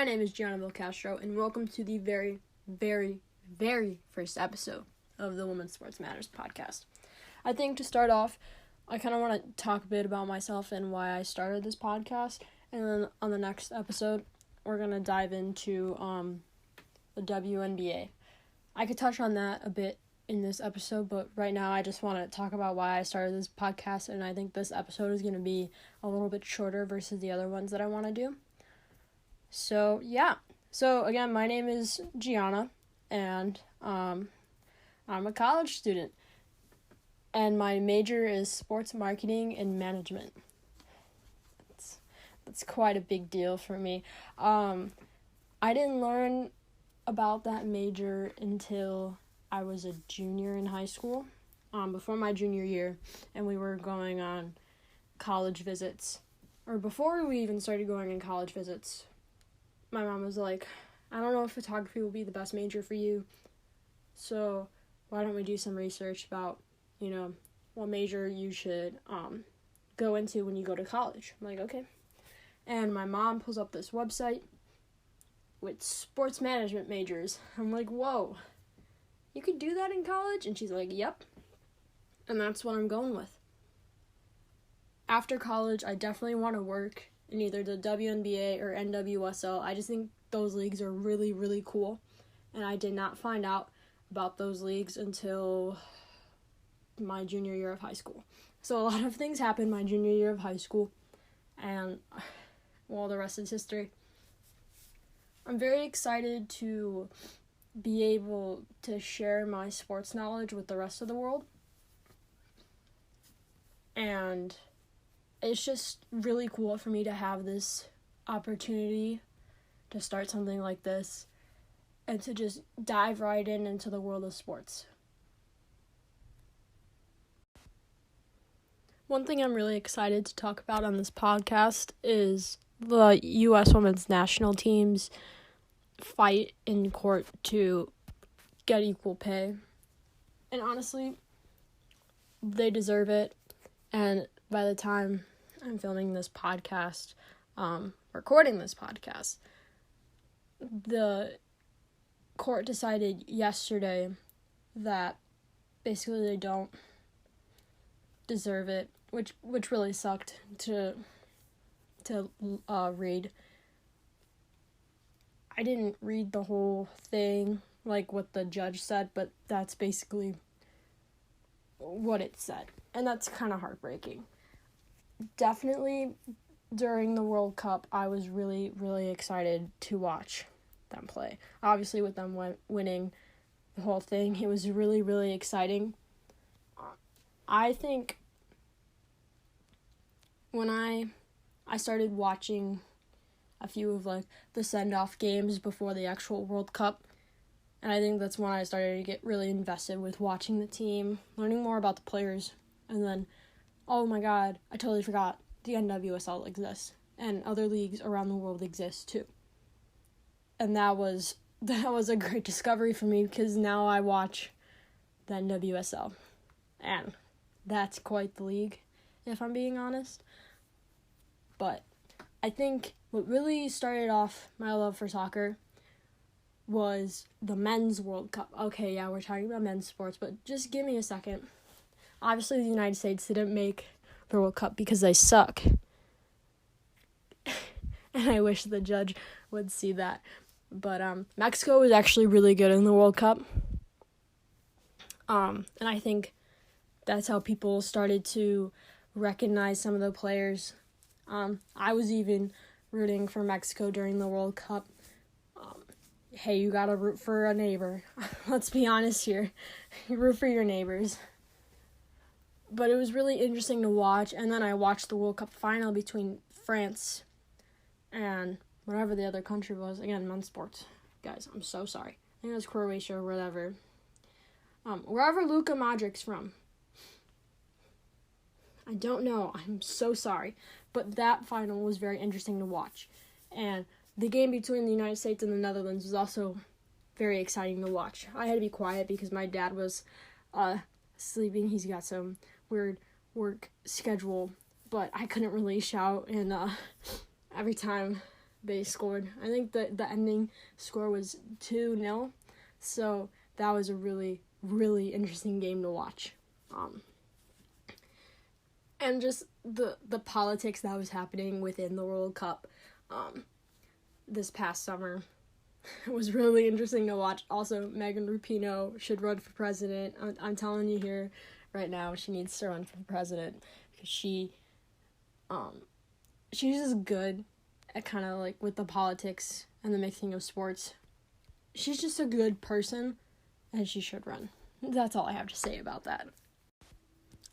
name is Gianna Vilcastro, and welcome to the very, very, very first episode of the Women's Sports Matters podcast. I think to start off, I kind of want to talk a bit about myself and why I started this podcast, and then on the next episode, we're going to dive into the WNBA. I could touch on that a bit in this episode, but right now I just want to talk about why I started this podcast, and I think this episode is going to be a little bit shorter versus the other ones that I want to do. So, yeah. So, again, my name is Gianna, and I'm a college student, and my major is sports marketing and management. That's quite a big deal for me. I didn't learn about that major until I was a junior in high school, before my junior year, and we were going on college visits. Or before we even started going on college visits, my mom was like, I don't know if photography will be the best major for you, so why don't we do some research about, what major you should go into when you go to college. I'm like, okay. And my mom pulls up this website with sports management majors. I'm like, whoa, you could do that in college? And she's like, yep. And that's what I'm going with. After college, I definitely want to work in either the WNBA or NWSL. I just think those leagues are really, really cool. And I did not find out about those leagues until my junior year of high school. So a lot of things happened my junior year of high school. And, well, the rest is history. I'm very excited to be able to share my sports knowledge with the rest of the world. And it's just really cool for me to have this opportunity to start something like this and to just dive right into the world of sports. One thing I'm really excited to talk about on this podcast is the U.S. women's national team's fight in court to get equal pay. And honestly, they deserve it. And by the time I'm filming this podcast, recording this podcast, the court decided yesterday that basically they don't deserve it, which really sucked to read. I didn't read the whole thing, like what the judge said, but that's basically what it said. And that's kind of heartbreaking. Definitely during the World Cup, I was really, really excited to watch them play. Obviously, with them winning the whole thing, it was really, really exciting. I think when I started watching a few of the send-off games before the actual World Cup, and I think that's when I started to get really invested with watching the team, learning more about the players, and then, oh my god, I totally forgot the NWSL exists, and other leagues around the world exist too. And that was a great discovery for me, because now I watch the NWSL, and that's quite the league, if I'm being honest. But I think what really started off my love for soccer was the men's World Cup. Okay, yeah, we're talking about men's sports, but just give me a second. Obviously, the United States didn't make the World Cup because they suck. And I wish the judge would see that. But Mexico was actually really good in the World Cup. And I think that's how people started to recognize some of the players. I was even rooting for Mexico during the World Cup. Hey, you gotta root for a neighbor. Let's be honest here. You root for your neighbors. But it was really interesting to watch. And then I watched the World Cup final between France and whatever the other country was. Again, men's sports. Guys, I'm so sorry. I think it was Croatia or whatever. Wherever Luka Modric's from. I don't know. I'm so sorry. But that final was very interesting to watch. And the game between the United States and the Netherlands was also very exciting to watch. I had to be quiet because my dad was sleeping. He's got some weird work schedule, but I couldn't really shout, and every time they scored. I think the ending score was 2-0, so that was a really, really interesting game to watch. And just the politics that was happening within the World Cup this past summer was really interesting to watch. Also, Megan Rapinoe should run for president. I'm telling you here right now, she needs to run for president because she's just good at kind of like with the politics and the mixing of sports. She's just a good person, and she should run. That's all I have to say about that.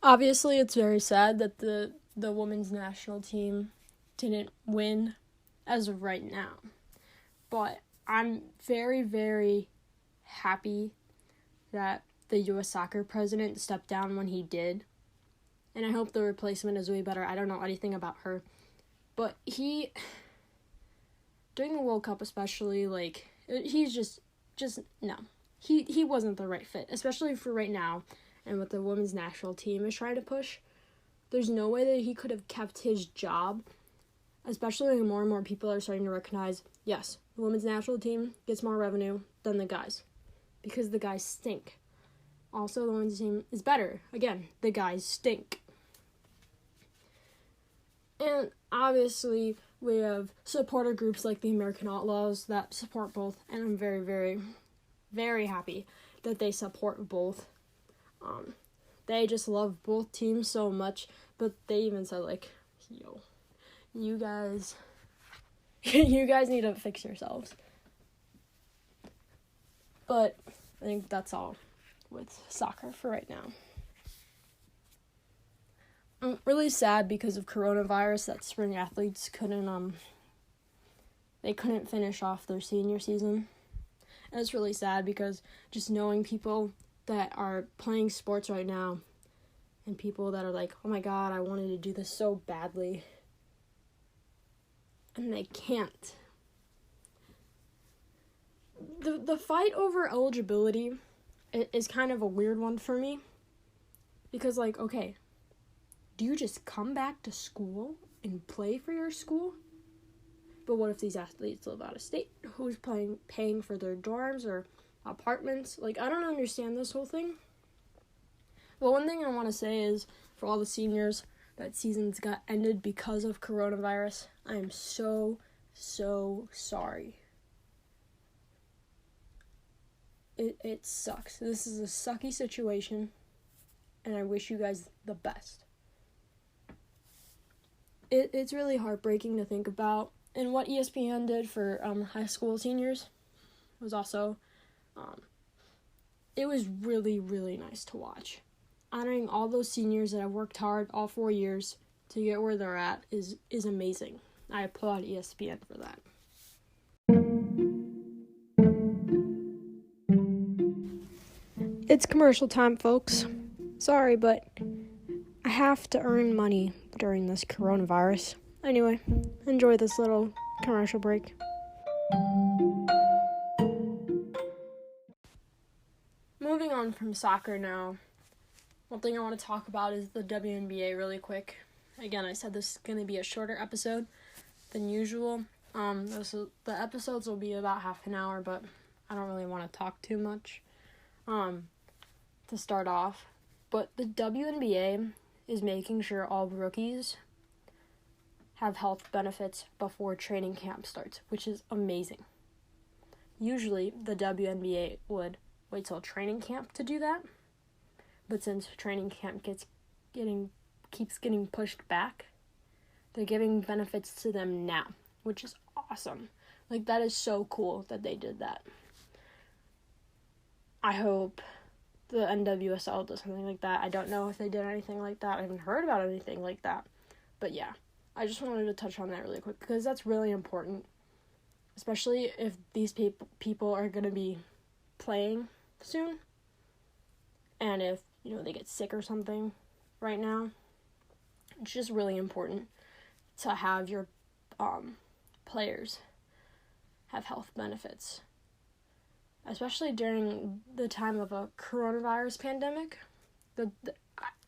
Obviously, it's very sad that the women's national team didn't win as of right now. But I'm very, very happy that the U.S. soccer president stepped down when he did. And I hope the replacement is way better. I don't know anything about her. But during the World Cup especially, like, he's just no. He wasn't the right fit, especially for right now. And what the women's national team is trying to push, there's no way that he could have kept his job, especially when more and more people are starting to recognize, yes, the women's national team gets more revenue than the guys, because the guys stink. Also, the women's team is better. Again, the guys stink. And obviously, we have supporter groups like the American Outlaws that support both, and I'm very, very, very happy that they support both. They just love both teams so much, but they even said, like, yo, you guys need to fix yourselves. But I think that's all with soccer for right now. I'm really sad because of coronavirus that spring athletes couldn't finish off their senior season. And it's really sad because just knowing people that are playing sports right now and people that are like, oh my God, I wanted to do this so badly, and they can't. The fight over eligibility is kind of a weird one for me, because, like, okay, do you just come back to school and play for your school? But what if these athletes live out of state? Who's paying for their dorms or apartments? Like, I don't understand this whole thing. But one thing I want to say is, for all the seniors that seasons got ended because of coronavirus, I am so, so sorry. It sucks. This is a sucky situation, and I wish you guys the best. It's really heartbreaking to think about, and what ESPN did for high school seniors was also, it was really, really nice to watch. Honoring all those seniors that have worked hard all 4 years to get where they're at is amazing. I applaud ESPN for that. It's commercial time, folks. Sorry, but I have to earn money during this coronavirus. Anyway, enjoy this little commercial break. Moving on from soccer now, one thing I want to talk about is the WNBA really quick. Again, I said this is going to be a shorter episode than usual. The episodes will be about half an hour, but I don't really want to talk too much to start off. But the WNBA is making sure all rookies have health benefits before training camp starts, which is amazing. Usually, the WNBA would wait till training camp to do that, but since training camp keeps getting pushed back, they're giving benefits to them now, which is awesome. Like, that is so cool that they did that. I hope the NWSL does something like that. I don't know if they did anything like that. I haven't heard about anything like that. But yeah, I just wanted to touch on that really quick because that's really important, especially if these people are going to be playing soon. And if, they get sick or something right now, it's just really important to have your players have health benefits. Especially during the time of a coronavirus pandemic.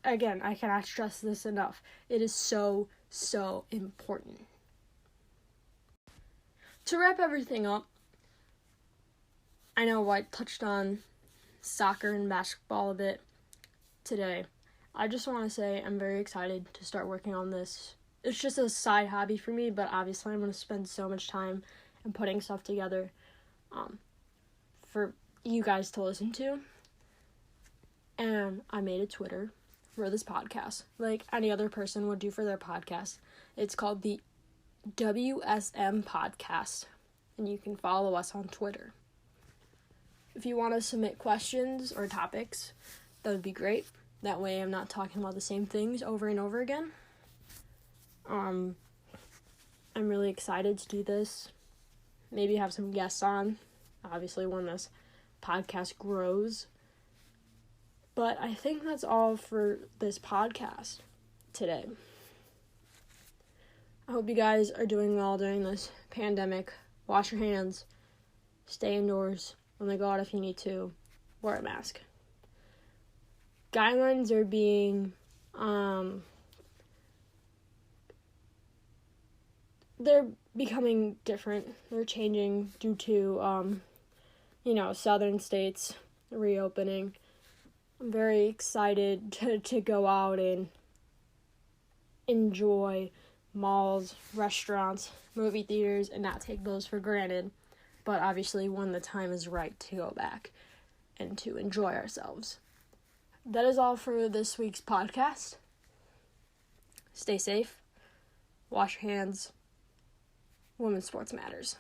Again, I cannot stress this enough. It is so, so important. to wrap everything up, I know I touched on soccer and basketball a bit today. I just want to say I'm very excited to start working on this. It's just a side hobby for me, but obviously I'm going to spend so much time in putting stuff together for you guys to listen to. And I made a Twitter for this podcast, like any other person would do for their podcast. It's called the WSM Podcast, and you can follow us on Twitter. If you want to submit questions or topics, that would be great. That way I'm not talking about the same things over and over again. I'm really excited to do this. Maybe have some guests on, obviously when this podcast grows. But I think that's all for this podcast today. I hope you guys are doing well during this pandemic. Wash your hands. Stay indoors. Only go out if you need to. Wear a mask. Guidelines are being, they're becoming different. They're changing due to, southern states reopening. I'm very excited to go out and enjoy malls, restaurants, movie theaters, and not take those for granted. But obviously when the time is right to go back and to enjoy ourselves. That is all for this week's podcast. Stay safe. Wash your hands. Women's sports matters.